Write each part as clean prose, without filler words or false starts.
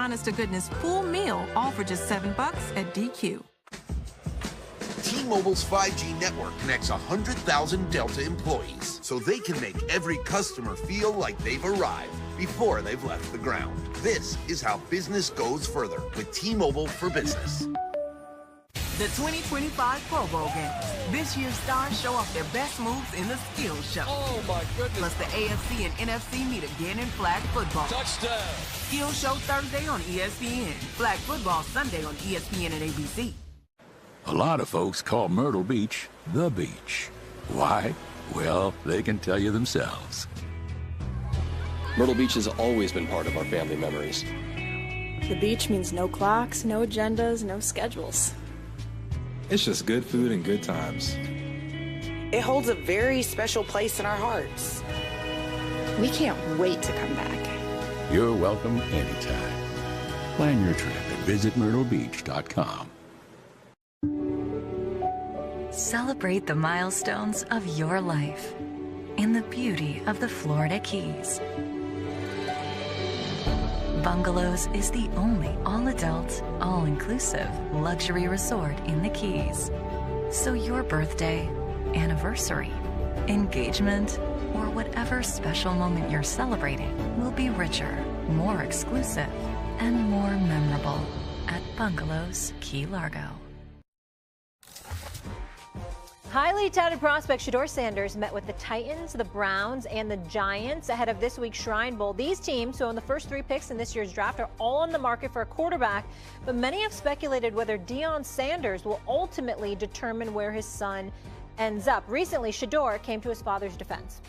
honest-to-goodness full meal, all for just $7 at DQ. T-Mobile's 5G network connects 100,000 Delta employees so they can make every customer feel like they've arrived before they've left the ground. This is how business goes further with T-Mobile for Business. The 2025 Pro Bowl games. This year's stars show off their best moves in the Skills Show. Oh, my goodness. Plus, the AFC and NFC meet again in flag football. Touchdown. Skills Show Thursday on ESPN. Flag football Sunday on ESPN and ABC. A lot of folks call Myrtle Beach the beach. Why? Well, they can tell you themselves. Myrtle Beach has always been part of our family memories. The beach means no clocks, no agendas, no schedules. It's just good food and good times. It holds a very special place in our hearts. We can't wait to come back. You're welcome anytime. Plan your trip at visitmyrtlebeach.com. Celebrate the milestones of your life in the beauty of the Florida Keys. Bungalows is the only all-adult, all-inclusive luxury resort in the Keys. So your birthday, anniversary, engagement, or whatever special moment you're celebrating will be richer, more exclusive, and more memorable at Bungalows Key Largo. Highly touted prospect Shedeur Sanders met with the Titans, the Browns, and the Giants ahead of this week's Shrine Bowl. These teams, who own the first 3 picks in this year's draft, are all on the market for a quarterback, but many have speculated whether Deion Sanders will ultimately determine where his son ends up. Recently, Shedeur came to his father's defense.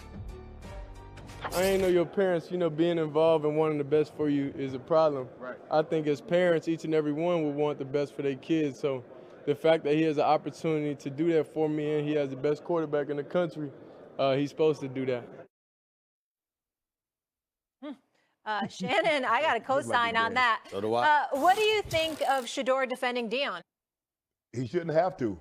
I ain't know your parents, being involved in wanting the best for you is a problem. Right. I think as parents, each and every one would want the best for their kids, so the fact that he has an opportunity to do that for me and he has the best quarterback in the country, he's supposed to do that. Shannon, I got a co-sign on that. So do I. What do you think of Shedeur defending Deion? He shouldn't have to.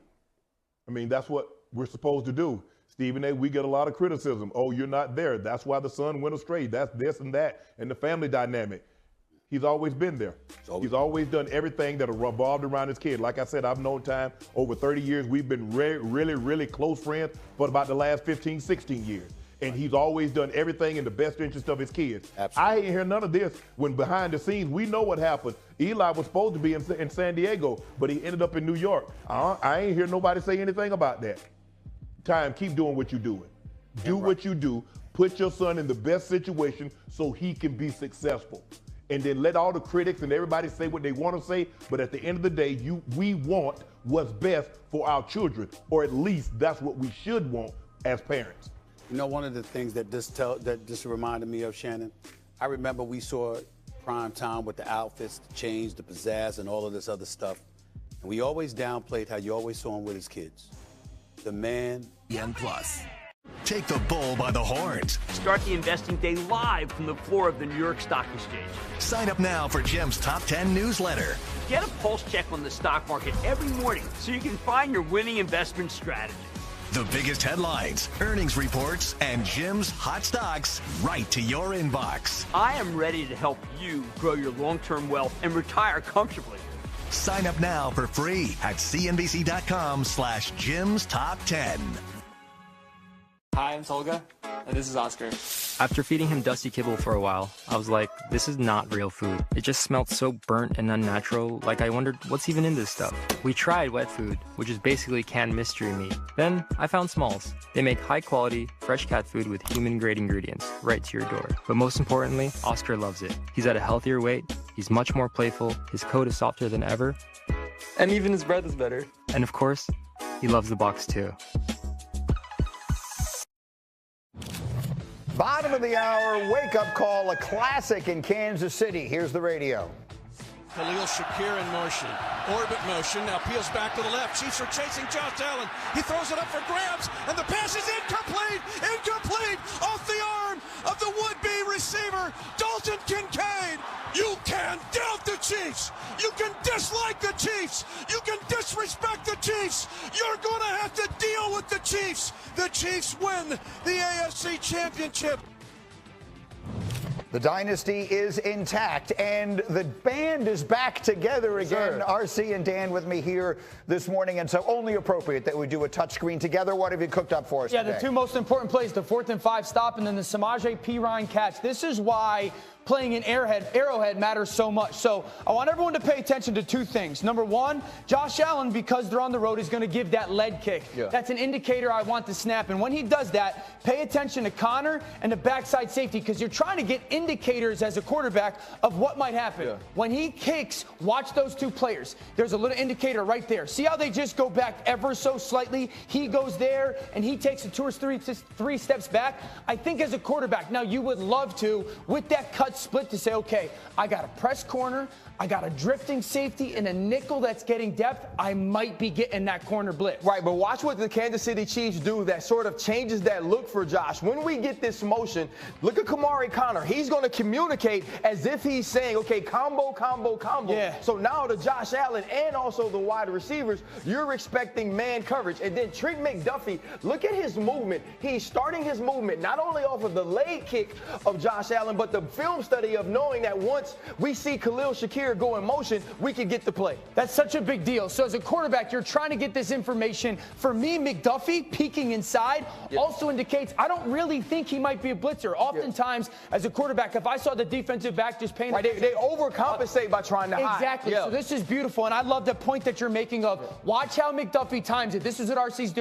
I mean, that's what we're supposed to do. Stephen A., we get a lot of criticism. Oh, you're not there. That's why the son went astray. That's this and that, and the family dynamic. He's always been there. He's always done everything that revolved around his kid. Like I said, I've known time over 30 years. We've been really, really close friends for about the last 15, 16 years. And he's always done everything in the best interest of his kids. Absolutely. I ain't hear none of this when behind the scenes, we know what happened. Eli was supposed to be in San Diego, but he ended up in New York. I ain't hear nobody say anything about that. Time, keep doing what you're doing. Do what you do. Put your son in the best situation so he can be successful. And then let all the critics and everybody say what they want to say. But at the end of the day, we want what's best for our children, or at least that's what we should want as parents. You know, one of the things that this reminded me of, Shannon, I remember we saw prime time with the outfits, the change, the pizzazz, and all of this other stuff. And we always downplayed how you always saw him with his kids. The man. ESPN Plus. Take the bull by the horns. Start the investing day live from the floor of the New York Stock Exchange. Sign up now for Jim's Top 10 newsletter. Get a pulse check on the stock market every morning so you can find your winning investment strategy. The biggest headlines, earnings reports, and Jim's hot stocks right to your inbox. I am ready to help you grow your long-term wealth and retire comfortably. Sign up now for free at cnbc.com/Jim's Top 10. Hi, I'm Tolga, and this is Oscar. After feeding him dusty kibble for a while, I was like, this is not real food. It just smelled so burnt and unnatural, like I wondered what's even in this stuff. We tried wet food, which is basically canned mystery meat. Then I found Smalls. They make high-quality, fresh cat food with human-grade ingredients right to your door. But most importantly, Oscar loves it. He's at a healthier weight, he's much more playful, his coat is softer than ever, and even his breath is better. And of course, he loves the box too. Bottom of the hour, wake-up call, a classic in Kansas City. Here's the radio. Khalil Shakir in motion. Orbit motion. Now peels back to the left. Chiefs are chasing Josh Allen. He throws it up for grabs, and the pass is incomplete. Incomplete off the arm of the would-be receiver, Dalton Kincaid. You can doubt the Chiefs. You can dislike the Chiefs. You can disrespect the Chiefs. You're going to have to deal with the Chiefs. The Chiefs win the AFC Championship. The dynasty is intact, and the band is back together again. RC and Dan with me here this morning, and so only appropriate that we do a touchscreen together. What have you cooked up for us today? The two most important plays, the 4th and 5 stop and then the Samaje Perine catch. This is why playing in Arrowhead matters so much. So I want everyone to pay attention to two things. Number one, Josh Allen, because they're on the road, is going to give that lead kick. Yeah. That's an indicator I want to snap. And when he does that, pay attention to Connor and the backside safety, because you're trying to get indicators as a quarterback of what might happen. Yeah. When he kicks, watch those two players. There's a little indicator right there. See how they just go back ever so slightly? He goes there, and he takes a 2 or 3 steps back. I think as a quarterback, now you would love to, with that cut split, to say, okay, I got a press corner, I got a drifting safety, and a nickel that's getting depth. I might be getting that corner blitz. Right, but watch what the Kansas City Chiefs do that sort of changes that look for Josh. When we get this motion, look at Kamari Connor. He's going to communicate as if he's saying, okay, combo, combo, combo. Yeah. So now to Josh Allen and also the wide receivers, you're expecting man coverage. And then Trent McDuffie, look at his movement. He's starting his movement not only off of the leg kick of Josh Allen, but the film study of knowing that once we see Khalil Shakir go in motion, we can get the play. That's such a big deal. So as a quarterback, you're trying to get this information. For me, McDuffie peeking inside also indicates I don't really think he might be a blitzer. Oftentimes, as a quarterback, if I saw the defensive back just paying they overcompensate by trying to hide. Exactly. So this is beautiful, and I love the point that you're making of watch how McDuffie times it. This is what RC's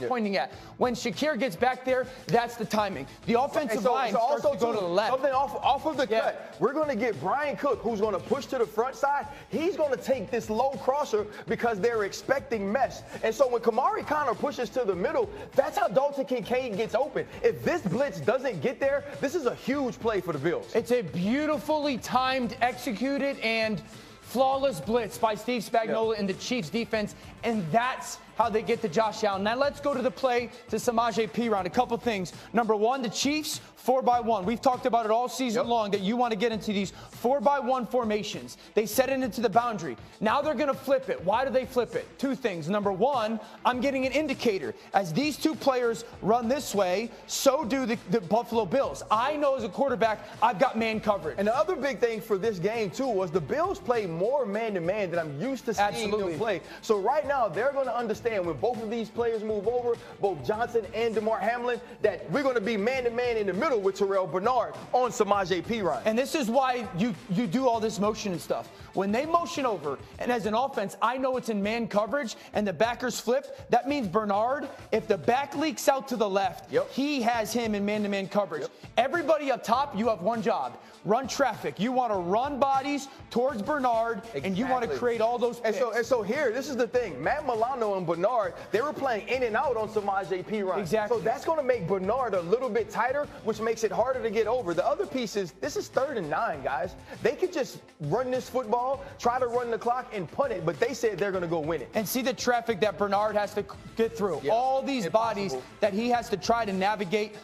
pointing at. When Shakir gets back there, that's the timing. The offensive line starts to go to the left. Something off of the cut. We're going to get Brian Cook, who's going to push to the front side. He's going to take this low crosser because they're expecting mesh. And so when Kamari Connor pushes to the middle, that's how Dalton Kincaid gets open. If this blitz doesn't get there, this is a huge play for the Bills. It's a beautifully timed, executed, and flawless blitz by Steve Spagnuolo and the Chiefs defense, and that's how they get to Josh Allen. Now let's go to the play to Samaje Perine. A couple things. Number one, the Chiefs 4-by-1. We've talked about it all season long that you want to get into these 4-by-1 formations. They set it into the boundary. Now they're going to flip it. Why do they flip it? Two things. Number one, I'm getting an indicator. As these two players run this way, so do the Buffalo Bills. I know as a quarterback, I've got man coverage. And the other big thing for this game, too, was the Bills play more man-to-man than I'm used to seeing them play. So right now, they're going to understand when both of these players move over, both Johnson and DeMar Hamlin, that we're going to be man-to-man in the middle with Terrell Bernard on Samaje Perine. And this is why you do all this motion and stuff. When they motion over, and as an offense, I know it's in man coverage, and the backers flip, that means Bernard, if the back leaks out to the left, he has him in man-to-man coverage. Everybody up top, you have one job. Run traffic. You want to run bodies towards Bernard, and you want to create all those picks. And so here, this is the thing. Matt Milano and Bernard, they were playing in and out on Samaje Perine. Exactly. So that's going to make Bernard a little bit tighter, which makes it harder to get over. The other piece is, this is 3rd and 9, guys. They could just run this football, try to run the clock, and punt it, but they said they're going to go win it. And see the traffic that Bernard has to get through. All these bodies that he has to try to navigate.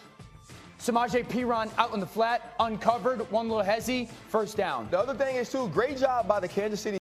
Samaje Perine out in the flat, uncovered, one little hezzy, first down. The other thing is, too, great job by the Kansas City